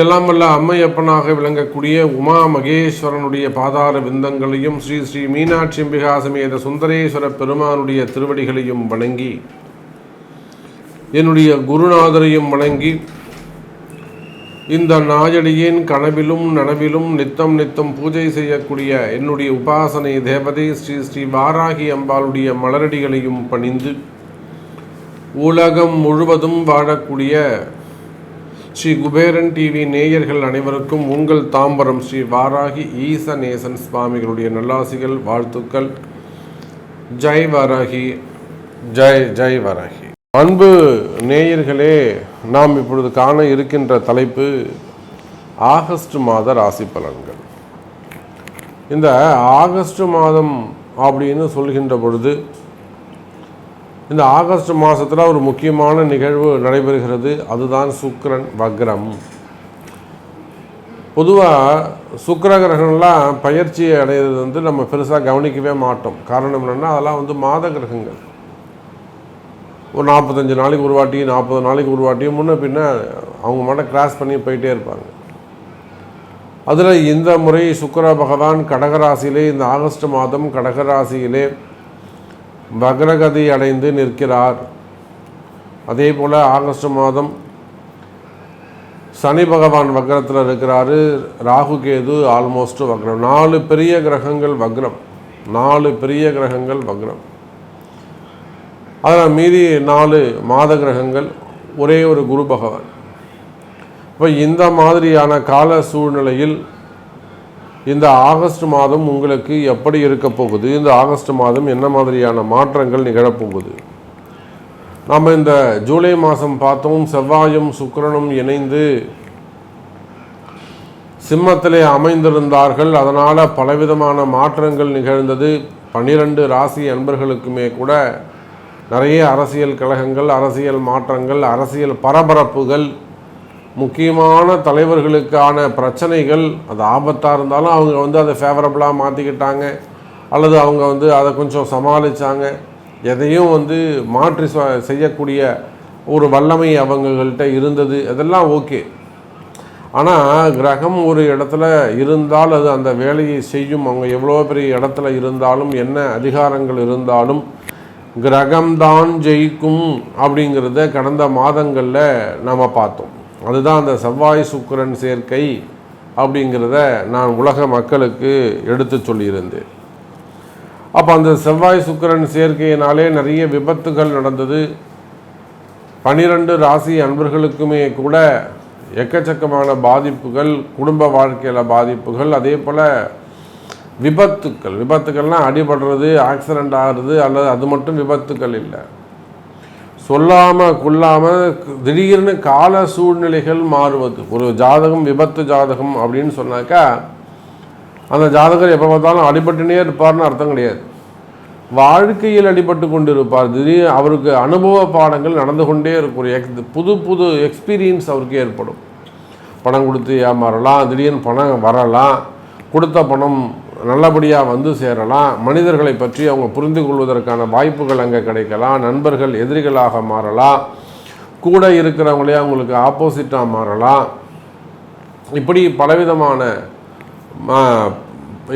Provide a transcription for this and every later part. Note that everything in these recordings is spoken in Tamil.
எல்லாம் வல்ல அம்மையப்பனாக விளங்கக்கூடிய உமா மகேஸ்வரனுடைய பாதார விந்தங்களையும் ஸ்ரீ ஸ்ரீ மீனாட்சி அம்பிகா சமேத சுந்தரேஸ்வர பெருமானுடைய திருவடிகளையும் வணங்கி, என்னுடைய குருநாதரையும் வணங்கி, இந்த நாயடியின் கனவிலும் நனவிலும் நித்தம் நித்தம் பூஜை செய்யக்கூடிய என்னுடைய உபாசனை தேவதை ஸ்ரீ ஸ்ரீ வாராகி அம்பாளுடைய மலரடிகளையும் பணிந்து, உலகம் முழுவதும் வாழக்கூடிய ஸ்ரீ குபேரன் டிவி நேயர்கள் அனைவருக்கும் உங்கள் தாம்பரம் ஸ்ரீ வாராகி ஈசநேசன் சுவாமிகளுடைய நல்லாசிகள், வாழ்த்துக்கள். ஜெய் வாராகி, ஜெய் ஜெய் வாராகி. அன்பு நேயர்களே, நாம் இப்பொழுது காண இருக்கின்ற தலைப்பு ஆகஸ்ட் மாத ராசி பலன்கள். இந்த ஆகஸ்ட் மாதம் அப்படின்னு சொல்கின்ற பொழுது, இந்த ஆகஸ்ட் மாதத்தில் ஒரு முக்கியமான நிகழ்வு நடைபெறுகிறது. அதுதான் சுக்கிரன் வக்ரம். பொதுவாக சுக்கிர கிரகங்கள்லாம் பயிற்சி அடைகிறது நம்ம பெருசாக கவனிக்கவே மாட்டோம். காரணம் என்னென்னா, அதெல்லாம் மாத கிரகங்கள். ஒரு 45 நாளைக்கு ஒரு வாட்டி, 40 நாளைக்கு ஒரு வாட்டியும் முன்ன பின்ன அவங்க மட்டும் கிராஸ் பண்ணி போயிட்டே இருப்பாங்க. அதில் இந்த முறை சுக்கிர பகவான் கடகராசியிலே, இந்த ஆகஸ்ட் மாதம் கடகராசியிலே வக்ரகதி அடைந்து நிற்கிறார். அதே போல் ஆகஸ்ட் மாதம் சனி பகவான் வக்ரத்தில் இருக்கிறாரு. ராகு கேது ஆல்மோஸ்ட் வக்ரம். 4 பெரிய கிரகங்கள் வக்ரம். 4 பெரிய கிரகங்கள் வக்ரம். அதில் மீதி 4 மாத கிரகங்கள், ஒரே ஒரு குரு பகவான். இப்போ இந்த மாதிரியான கால சூழ்நிலையில் இந்த ஆகஸ்ட் மாதம் உங்களுக்கு எப்படி இருக்க போகுது, இந்த ஆகஸ்ட் மாதம் என்ன மாதிரியான மாற்றங்கள் நிகழப்போகுது? நாம் இந்த ஜூலை மாதம் பார்த்தோம், செவ்வாயும் சுக்கிரனும் இணைந்து சிம்மத்திலே அமைந்திருந்தார்கள். அதனால் பலவிதமான மாற்றங்கள் நிகழ்ந்தது. 12 ராசி அன்பர்களுக்குமே கூட நிறைய அரசியல் கழகங்கள், அரசியல் மாற்றங்கள், அரசியல் பரபரப்புகள், முக்கியமான தலைவர்களுக்கான பிரச்சனைகள், அது ஆபத்தாக இருந்தாலும் அவங்க அதை ஃபேவரபுளாக மாற்றிக்கிட்டாங்க, அல்லது அவங்க அதை கொஞ்சம் சமாளித்தாங்க. எதையும் மாற்றி செய்யக்கூடிய ஒரு வல்லமை அவங்கள்ட்ட இருந்தது. அதெல்லாம் ஓகே. ஆனால் கிரகம் ஒரு இடத்துல இருந்தால் அது அந்த வேலையை செய்யும். அவங்க எவ்வளோ பெரிய இடத்துல இருந்தாலும், என்ன அதிகாரங்கள் இருந்தாலும், கிரகம்தான் ஜெயிக்கும் அப்படிங்கிறத கடந்த மாதங்களில் நாம் பார்த்தோம். அதுதான் அந்த செவ்வாய் சுக்கிரன் சேர்க்கை அப்படிங்கிறத நான் உலக மக்களுக்கு எடுத்து சொல்லியிருந்தேன். அப்போ அந்த செவ்வாய் சுக்கிரன் சேர்க்கையினாலே நிறைய விபத்துகள் நடந்தது. 12 ராசி அன்பர்களுக்குமே கூட எக்கச்சக்கமான பாதிப்புகள், குடும்ப வாழ்க்கையில் பாதிப்புகள், அதே போல் விபத்துக்கள்னால் அடிபடுறது, ஆக்சிடெண்ட் ஆகிறது, அல்லது அது மட்டும் விபத்துக்கள் இல்லை, சொல்லாமல் கொள்ளாமல் திடீர்னு கால சூழ்நிலைகள் மாறுவது. ஒரு ஜாதகம் விபத்து ஜாதகம் அப்படின்னு சொன்னாக்கா, அந்த ஜாதகர் எப்போ பார்த்தாலும் அடிபட்டுனே இருப்பார்னு அர்த்தம் கிடையாது. வாழ்க்கையில் அடிபட்டு கொண்டு இருப்பார். திடீர்னு அவருக்கு அனுபவ பாடங்கள் நடந்து கொண்டே இருக்கும். புது புது எக்ஸ்பீரியன்ஸ் அவருக்கு ஏற்படும். பணம் கொடுத்து ஏமாறலாம், திடீர்னு பணம் வரலாம், கொடுத்த பணம் நல்லபடியாக சேரலாம், மனிதர்களை பற்றி அவங்க புரிந்து கொள்வதற்கான வாய்ப்புகள் அங்கே கிடைக்கலாம், நண்பர்கள் எதிரிகளாக மாறலாம், கூட இருக்கிறவங்களே அவங்களுக்கு ஆப்போசிட்டாக மாறலாம். இப்படி பலவிதமான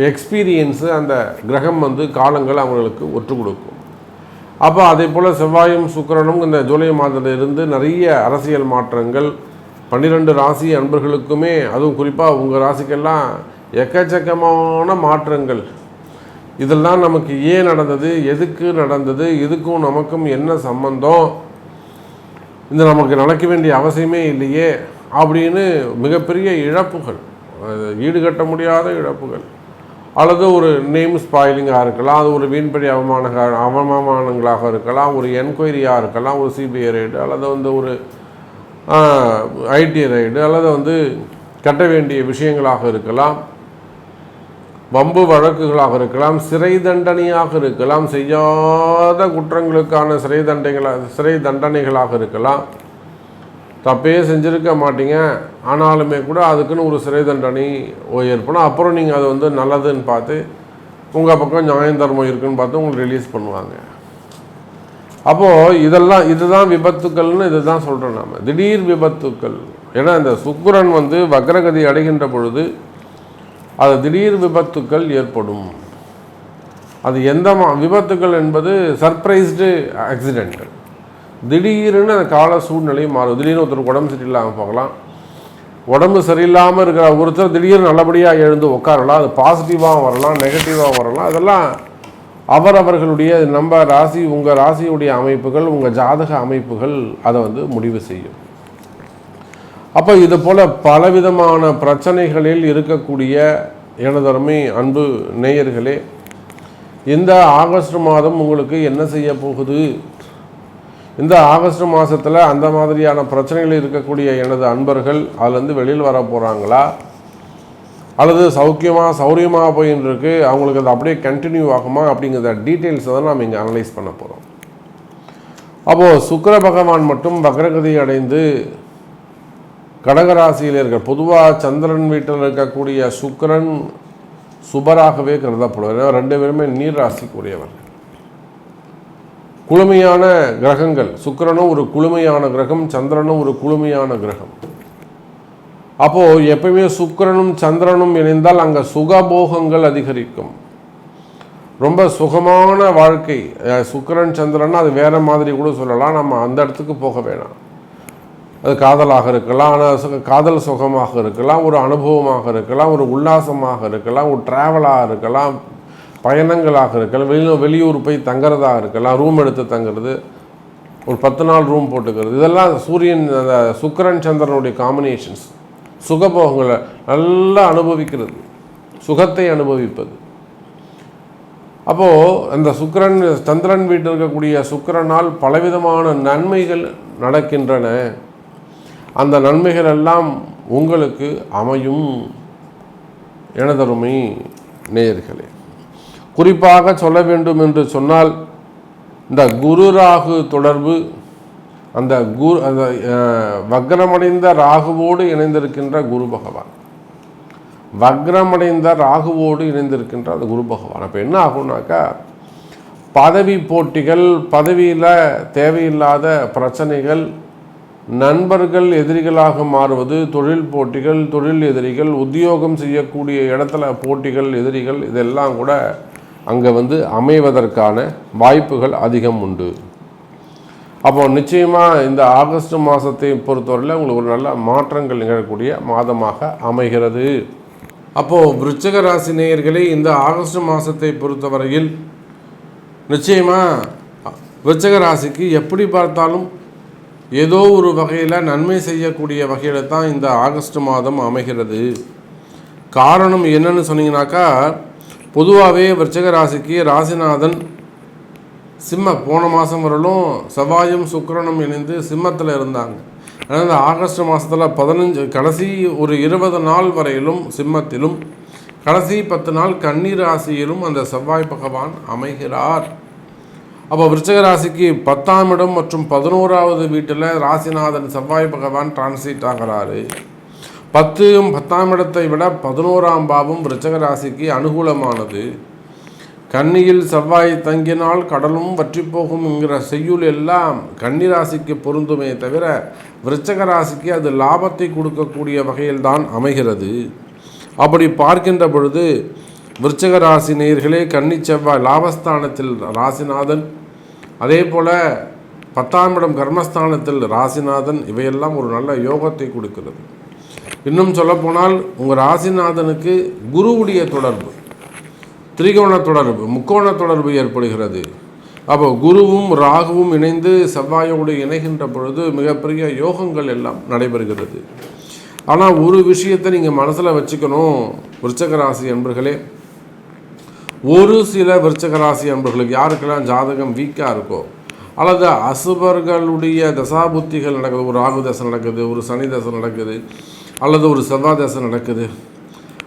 எக்ஸ்பீரியன்ஸு அந்த கிரகம் காலங்கள் அவங்களுக்கு ஒற்று கொடுக்கும். அப்போ அதே போல் செவ்வாயும் சுக்கிரனும் இந்த ஜூலை மாதத்திலிருந்து நிறைய அரசியல் மாற்றங்கள் 12 ராசி அன்பர்களுக்குமே, அதுவும் குறிப்பாக உங்கள் ராசிக்கெல்லாம் எக்கச்சக்கமான மாற்றங்கள். இதெல்லாம் நமக்கு ஏன் நடந்தது, எதுக்கு நடந்தது, இதுக்கும் நமக்கும் என்ன சம்பந்தம், இந்த நமக்கு நடக்க வேண்டிய அவசியமே இல்லையே அப்படின்னு மிகப்பெரிய இழப்புகள், ஈடுகட்ட முடியாத இழப்புகள், அல்லது ஒரு நேம் ஸ்பாயிலிங்காக இருக்கலாம், அது ஒரு வீண்படி அவமானங்களாக இருக்கலாம், ஒரு என்கொயரியாக இருக்கலாம், ஒரு சிபிஐ ரைடு, அல்லது ஒரு ஐடி ரைடு, அல்லது கட்ட வேண்டிய விஷயங்களாக இருக்கலாம், வம்பு வழக்குகளாக இருக்கலாம், சிறை தண்டனையாக இருக்கலாம், செய்யாத குற்றங்களுக்கான சிறை தண்டனைகளாக இருக்கலாம். தப்பே செஞ்சுருக்க மாட்டீங்க, ஆனாலுமே கூட அதுக்குன்னு ஒரு சிறை தண்டனை ஏற்படும். அப்புறம் நீங்கள் அது நல்லதுன்னு பார்த்து உங்கள் பக்கம் நியாயம் தர்மம் இருக்குன்னு பார்த்து உங்களுக்கு ரிலீஸ் பண்ணுவாங்க. அப்போது இதுதான் விபத்துக்கள்னு இதுதான் சொல்கிறோம் நாம், திடீர் விபத்துக்கள். ஏன்னா இந்த சுக்கிரன் வக்ரகதி அடைகின்ற பொழுது அது திடீர் விபத்துக்கள் ஏற்படும். அது எந்த விபத்துக்கள் என்பது சர்ப்ரைஸ்டு ஆக்சிடென்ட்கள். திடீர்னு அந்த கால சூழ்நிலை மாறும். திடீர்னு ஒருத்தருக்கு உடம்பு சரியில்லாமல் போகலாம். உடம்பு சரியில்லாமல் இருக்கிற ஒருத்தர் திடீர்னு நல்லபடியாக எழுந்து உட்காரலாம். அது பாசிட்டிவாக வரலாம், நெகட்டிவாக வரலாம். அதெல்லாம் அவரவர்களுடைய நம்ம ராசி, உங்கள் ராசியுடைய அமைப்புகள், உங்கள் ஜாதக அமைப்புகள் அதை முடிவு செய்யும். அப்போ இது போல் பலவிதமான பிரச்சனைகளில் இருக்கக்கூடிய எனதருமை அன்பு நேயர்களே, இந்த ஆகஸ்ட் மாதம் உங்களுக்கு என்ன செய்ய போகுது? இந்த ஆகஸ்ட் மாதத்தில் அந்த மாதிரியான பிரச்சனைகள் இருக்கக்கூடிய எனது அன்பர்கள் அதுலேருந்து வெளியில் வர போகிறாங்களா, அல்லது சௌரியமாக போயின்னு இருக்கு, அவங்களுக்கு அது அப்படியே கண்டினியூ ஆகுமா அப்படிங்கிற டீட்டெயில்ஸை தான் நாம் இங்கே அனலைஸ் பண்ண போகிறோம். அப்போது சுக்கிர பகவான் மட்டும் வக்ரகதி அடைந்து கடகராசியில் இருக்க, பொதுவாக சந்திரன் வீட்டில் இருக்கக்கூடிய சுக்கிரன் சுபராகவே கருதப்படுவார். ரெண்டு பேருமே நீர் ராசிக்குரியவர், குளுமையான கிரகங்கள். சுக்கிரனும் ஒரு குளுமையான கிரகம், சந்திரனும் ஒரு குளுமையான கிரகம். அப்போது எப்பயுமே சுக்கிரனும் சந்திரனும் இணைந்தால் அங்கே சுகபோகங்கள் அதிகரிக்கும், ரொம்ப சுகமான வாழ்க்கை. சுக்கிரன் சந்திரன் அது வேறு மாதிரி கூட சொல்லலாம், நம்ம அந்த இடத்துக்கு போக வேணாம். அது காதலாக இருக்கலாம், ஆனால் காதல் சுகமாக இருக்கலாம், ஒரு அனுபவமாக இருக்கலாம், ஒரு உல்லாசமாக இருக்கலாம், ஒரு ட்ராவலாக இருக்கலாம், பயணங்களாக இருக்கலாம், வெளியூர் போய் தங்குறதாக இருக்கலாம், ரூம் எடுத்து தங்குறது, ஒரு 10 நாள் ரூம் போட்டுக்கிறது. இதெல்லாம் சூரியன் அந்த சுக்கிரன் சந்திரனுடைய காம்பினேஷன்ஸ். சுகபோகங்களை நல்லா அனுபவிக்கிறது, சுகத்தை அனுபவிப்பது. அப்போது அந்த சுக்கிரன் சந்திரன் வீட்டில் இருக்கக்கூடிய சுக்கிரனால் பலவிதமான நன்மைகள் நடக்கின்றன. அந்த நன்மைகள் எல்லாம் உங்களுக்கு அமையும் எனதருமை நேயர்களே. குறிப்பாக சொல்ல வேண்டும் என்று சொன்னால், இந்த குரு ராகு தொடர்பு, அந்த வக்ரமடைந்த ராகுவோடு இணைந்திருக்கின்ற குரு பகவான், வக்ரமடைந்த ராகுவோடு இணைந்திருக்கின்ற அந்த குரு பகவான். அப்போ என்ன ஆகும்னாக்கா, பதவி போட்டிகள், பதவியில் தேவையில்லாத பிரச்சனைகள், நண்பர்கள் எதிரிகளாக மாறுவது, தொழில் போட்டிகள், தொழில் எதிரிகள், உத்தியோகம் செய்யக்கூடிய இடத்துல போட்டிகள், எதிரிகள், இதெல்லாம் கூட அங்கே அமைவதற்கான வாய்ப்புகள் அதிகம் உண்டு. அப்போ நிச்சயமாக இந்த ஆகஸ்ட் மாதத்தை பொறுத்தவரையில் உங்களுக்கு ஒரு நல்ல மாற்றங்கள் நிகழக்கூடிய மாதமாக அமைகிறது. அப்போது விருச்சிக ராசி நேயர்களே, இந்த ஆகஸ்ட் மாதத்தை பொறுத்தவரையில் நிச்சயமாக விருச்சிக ராசிக்கு எப்படி பார்த்தாலும் ஏதோ ஒரு வகையில் நன்மை செய்யக்கூடிய வகையில் தான் இந்த ஆகஸ்ட் மாதம் அமைகிறது. காரணம் என்னன்னு சொன்னீங்கன்னாக்கா, பொதுவாகவே விருச்சிக ராசிக்கு ராசிநாதன் போன மாதம் வரலும் செவ்வாயும் சுக்கிரனும் இணைந்து சிம்மத்தில் இருந்தாங்க. ஆனால் இந்த ஆகஸ்ட் மாதத்தில் 15 கடைசி ஒரு 20 நாள் வரையிலும் சிம்மத்திலும், கடைசி 10 நாள் கன்னி ராசியிலும் அந்த செவ்வாய் பகவான் அமைகிறார். அப்போ விருச்சிக ராசிக்கு 10ஆம் இடம் மற்றும் 11வது வீட்டில் ராசிநாதன் செவ்வாய் பகவான் டிரான்சிட் ஆகிறாரு. 10ஆம் இடத்தை விட 11ஆம் பாவம் விருச்சிக ராசிக்கு அனுகூலமானது. கன்னியில் செவ்வாய் தங்கினால் கடலும் வற்றி போகும் என்கிற செய்யுள் எல்லாம் கன்னி ராசிக்கு பொருந்துமே தவிர விருச்சிக ராசிக்கு அது லாபத்தை கொடுக்கக்கூடிய வகையில் தான் அமைகிறது. அப்படி பார்க்கின்ற பொழுது விருச்சிக ராசி நேயர்களே, கன்னி செவ்வாய் லாபஸ்தானத்தில் ராசிநாதன், அதே போல் 10ஆம் இடம் கர்மஸ்தானத்தில் ராசிநாதன், இவையெல்லாம் ஒரு நல்ல யோகத்தை கொடுக்கிறது. இன்னும் சொல்லப்போனால் உங்கள் ராசிநாதனுக்கு குருவுடைய தொடர்பு, திரிகோண தொடர்பு, முக்கோண தொடர்பு ஏற்படுகிறது. அப்போ குருவும் ராகுவும் இணைந்து செவ்வாயோடு இணைகின்ற பொழுது மிகப்பெரிய யோகங்கள் எல்லாம் நடைபெறுகிறது. ஆனால் ஒரு விஷயத்தை நீங்கள் மனசில் வச்சுக்கணும் விருச்சிக ராசி அன்பர்களே, ஒரு சில விருச்சிக ராசி அன்பர்களுக்கு யாருக்கெல்லாம் ஜாதகம் வீக்காக இருக்கோ, அல்லது அசுபர்களுடைய தசாபுத்திகள் நடக்குது, ஒரு ராகு தசை நடக்குது, ஒரு சனி தசை நடக்குது, அல்லது ஒரு செவ்வாய் தசை நடக்குது,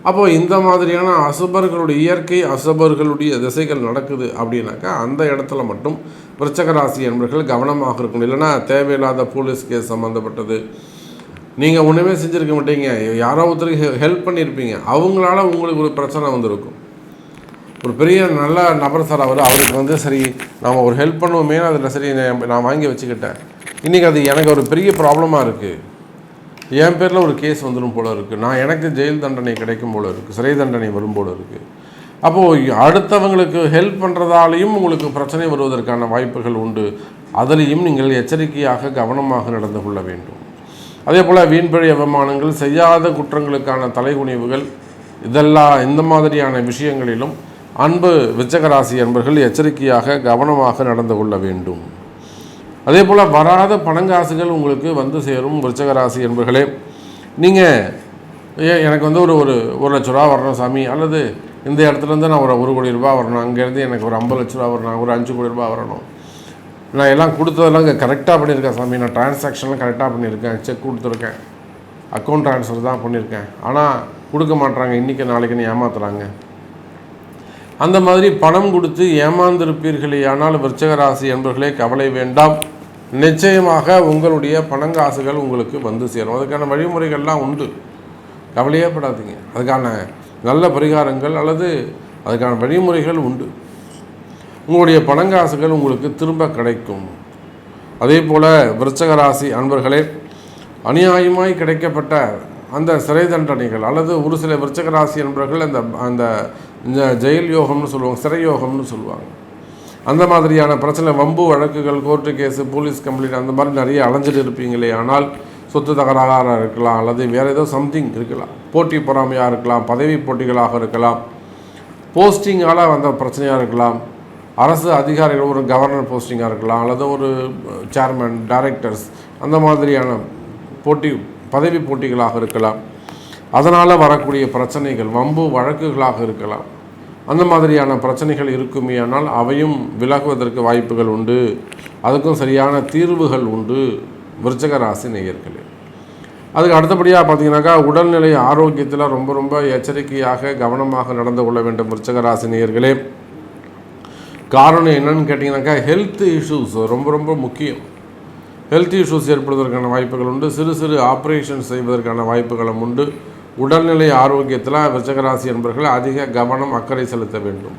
அப்போது இந்த மாதிரியான அசுபர்களுடைய இயற்கை அசுபர்களுடைய திசைகள் நடக்குது அப்படின்னாக்கா அந்த இடத்துல மட்டும் விருச்சிக ராசி அன்பர்கள் கவனமாக இருக்கணும். இல்லைன்னா தேவையில்லாத போலீஸ் கேஸ் சம்மந்தப்பட்டது, நீங்கள் ஒன்றுமே செஞ்சுருக்க மாட்டீங்க, யாரோ ஒருத்தருக்கு ஹெல்ப் பண்ணியிருப்பீங்க, அவங்களால உங்களுக்கு ஒரு பிரச்சனை வந்திருக்கும். ஒரு பெரிய நல்ல நபர் சார் அவருக்கு வந்து சரி நாம் ஒரு ஹெல்ப் பண்ணுவோமே, அதில் சரி நான் வாங்கி வச்சுக்கிட்டேன். இன்றைக்கி அது எனக்கு ஒரு பெரிய ப்ராப்ளமாக இருக்குது. என் பேரில் ஒரு கேஸ் வந்துடும் போல இருக்குது, நான் எனக்கு ஜெயில் தண்டனை கிடைக்கும் போல இருக்குது, சிறை தண்டனை வரும் போல இருக்குது. அப்போது அடுத்தவங்களுக்கு ஹெல்ப் பண்ணுறதாலையும் உங்களுக்கு பிரச்சனை வருவதற்கான வாய்ப்புகள் உண்டு. அதிலையும் நீங்கள் எச்சரிக்கையாக கவனமாக நடந்து கொள்ள வேண்டும். அதே போல் வீண்பழி அவமானங்கள், செய்யாத குற்றங்களுக்கான தலைகுனிவுகள், இதெல்லாம் இந்த மாதிரியான விஷயங்களிலும் அன்பு விருச்சிகராசி அன்பர்கள் எச்சரிக்கையாக கவனமாக நடந்து கொள்ள வேண்டும். அதே போல் வராத பணங்காசுகள் உங்களுக்கு வந்து சேரும் விருச்சிகராசி அன்பர்களே. நீங்கள் எனக்கு வந்து ஒரு 1,00,000 வரணும் சாமி, அல்லது இந்த இடத்துலேருந்து நான் ஒரு 1 கோடி ரூபாய் வரணும், அங்கேருந்து எனக்கு ஒரு 50 லட்ச ரூபா வரணும், ஒரு 5 கோடி ரூபாய் வரணும், நான் எல்லாம் கொடுத்ததெல்லாம் இங்கே கரெக்டாக பண்ணியிருக்கேன் சாமி, நான் டிரான்சாக்ஷன்லாம் கரெக்டாக பண்ணியிருக்கேன், செக் கொடுத்துருக்கேன், அக்கௌண்ட் ட்ரான்ஸ்ஃபர் தான் பண்ணியிருக்கேன், ஆனால் கொடுக்க மாட்றாங்க, இன்றைக்கி நாளைக்குன்னு ஏமாத்துறாங்க. அந்த மாதிரி பணம் கொடுத்து ஏமாந்திருப்பீர்களே. ஆனால் விருச்சிகராசி என்பர்களே கவலை வேண்டாம், நிச்சயமாக உங்களுடைய பணங்காசுகள் உங்களுக்கு வந்து சேரும். அதுக்கான வழிமுறைகள்லாம் உண்டு, கவலையே படாதீங்க. அதுக்கான நல்ல பரிகாரங்கள் அல்லது அதுக்கான வழிமுறைகள் உண்டு. உங்களுடைய பணங்காசுகள் உங்களுக்கு திரும்ப கிடைக்கும். அதே போல் விருச்சிகராசி அன்பர்களே, அநியாயமாய் கிடைக்கப்பட்ட அந்த சிறை தண்டனைகள் அல்லது ஒரு சில விருச்சிகராசி அன்பர்கள் அந்த ஜெயில் யோகம்னு சொல்லுவாங்க, சிறை யோகம்னு சொல்லுவாங்க. அந்த மாதிரியான பிரச்சனை, வம்பு வழக்குகள், கோர்ட்டு கேஸு, போலீஸ் கம்ப்ளைண்ட், அந்த மாதிரி நிறைய அலைஞ்சிட்டு இருப்பீங்களே. ஆனால் சொத்து தகராறாக இருக்கலாம், அல்லது வேறு ஏதோ சம்திங் இருக்கலாம், போட்டி பொறாமையாக இருக்கலாம், பதவி போட்டிகளாக இருக்கலாம், போஸ்டிங்கால் வந்த பிரச்சனையாக இருக்கலாம், அரசு அதிகாரிகள் ஒரு கவர்னர் போஸ்டிங்காக இருக்கலாம், அல்லது ஒரு சேர்மன், டைரக்டர்ஸ், அந்த மாதிரியான பதவி போட்டிகளாக இருக்கலாம். அதனால் வரக்கூடிய பிரச்சனைகள் வம்பு வழக்குகளாக இருக்கலாம். அந்த மாதிரியான பிரச்சனைகள் இருக்குமே. ஆனால் அவையும் விலகுவதற்கு வாய்ப்புகள் உண்டு. அதுக்கும் சரியான தீர்வுகள் உண்டு விருச்சிகராசி நேயர்களே. அதுக்கு அடுத்தபடியாக பார்த்தீங்கன்னாக்கா, உடல்நிலை ஆரோக்கியத்தில் ரொம்ப ரொம்ப எச்சரிக்கையாக கவனமாக நடந்து கொள்ள வேண்டும் விருச்சிகராசி நேயர்களே. காரணம் என்னன்னு கேட்டிங்கனாக்கா, ஹெல்த் இஷ்யூஸ் ரொம்ப ரொம்ப முக்கியம். ஹெல்த் இஷ்யூஸ் ஏற்படுவதற்கான வாய்ப்புகள் உண்டு. சிறு சிறு ஆப்ரேஷன் செய்வதற்கான வாய்ப்புகளும் உண்டு. உடல்நிலை ஆரோக்கியத்தில் விருச்சிகராசி என்பவர்கள் அதிக கவனம் அக்கறை செலுத்த வேண்டும்.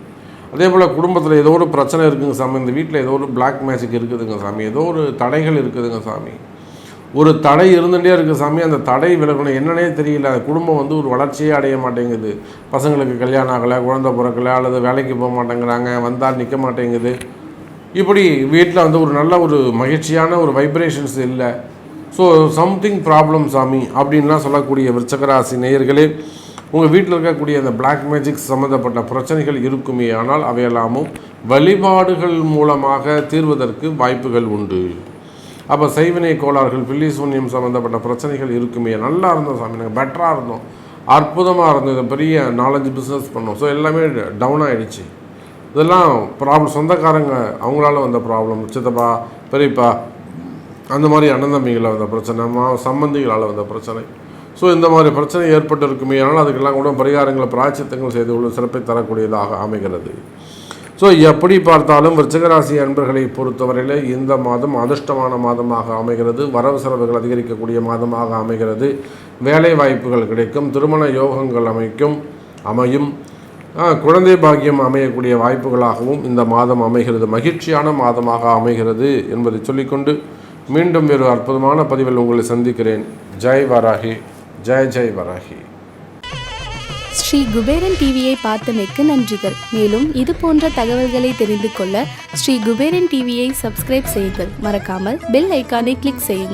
அதே போல் குடும்பத்தில் ஏதோ ஒரு பிரச்சனை இருக்குதுங்க சாமி, இந்த வீட்டில் ஏதோ ஒரு பிளாக் மேஜிக் இருக்குதுங்க சாமி, ஏதோ ஒரு தடைகள் இருக்குதுங்க சாமி, ஒரு தடை இருந்துகிட்டே இருக்குது சாமி, அந்த தடை விலகணும், என்னன்னே தெரியல, குடும்பம் வந்து ஒரு வளர்ச்சியே அடைய மாட்டேங்குது, பசங்களுக்கு கல்யாணம் ஆகலை, குழந்தை பிறக்கலை, அல்லது வேலைக்கு போக மாட்டேங்கிறாங்க, வந்தால் நிற்க மாட்டேங்குது, இப்படி வீட்டில் வந்து ஒரு நல்ல ஒரு மகிழ்ச்சியான ஒரு வைப்ரேஷன்ஸ் இல்லை, ஸோ சம்திங் ப்ராப்ளம் சாமி அப்படின்லாம் சொல்லக்கூடிய விருச்சிகராசி நேயர்களே, உங்கள் வீட்டில் இருக்கக்கூடிய அந்த பிளாக் மேஜிக் சம்மந்தப்பட்ட பிரச்சனைகள் இருக்குமே. ஆனால் அவையெல்லாமும் வழிபாடுகள் மூலமாக தீர்வதற்கு வாய்ப்புகள் உண்டு. அப்போ செய்வினை கோளாறுகள், பில்லி சூன்யம் சம்மந்தப்பட்ட பிரச்சனைகள் இருக்குமே. நல்லா இருந்தோம் சாமி, நாங்கள் பெட்டராக இருந்தோம், அற்புதமாக இருந்தோம், இதை பெரிய 4-5 பிஸ்னஸ் பண்ணோம், ஸோ எல்லாமே டவுன் ஆகிடுச்சு, இதெல்லாம் ப்ராப்ளம், சொந்தக்காரங்க அவங்களால வந்த ப்ராப்ளம், சித்தப்பா பெரியப்பா அந்த மாதிரி அண்ணன் தம்பிகளால் வந்த பிரச்சனை, சம்பந்திகளால் வந்த பிரச்சனை, ஸோ இந்த மாதிரி பிரச்சனை ஏற்பட்டு இருக்குமே. ஆனால் அதுக்கெல்லாம் கூட பரிகாரங்களை பிராயச்சித்தங்கள் செய்து கொள்ள சிறப்பை தரக்கூடியதாக அமைகிறது. ஸோ எப்படி பார்த்தாலும் விருச்சிகராசி அன்பர்களை பொறுத்தவரையில் இந்த மாதம் அதிர்ஷ்டமான மாதமாக அமைகிறது. வரவு செலவுகள் அதிகரிக்கக்கூடிய மாதமாக அமைகிறது. வேலை வாய்ப்புகள் கிடைக்கும், திருமண யோகங்கள் அமையும், குழந்தை பாக்கியம் அமையக்கூடிய வாய்ப்புகளாகவும் இந்த மாதம் அமைகிறது. மகிழ்ச்சியான மாதமாக அமைகிறது என்பதை சொல்லிக்கொண்டு மீண்டும் வேறு அற்புதமான பதிவில் உங்களை சந்திக்கிறேன். ஜெய் வராகி, ஜெய் ஜெய் வராகி. ஸ்ரீ குபேரன் டிவியை பார்த்தமைக்கு நன்றிகள். மேலும் இது போன்ற தகவல்களை தெரிந்து கொள்ள ஸ்ரீ குபேரன் டிவியை சப்ஸ்கிரைப் செய்யுங்கள். மறக்காமல் பெல் ஐக்கானை கிளிக் செய்யுங்கள்.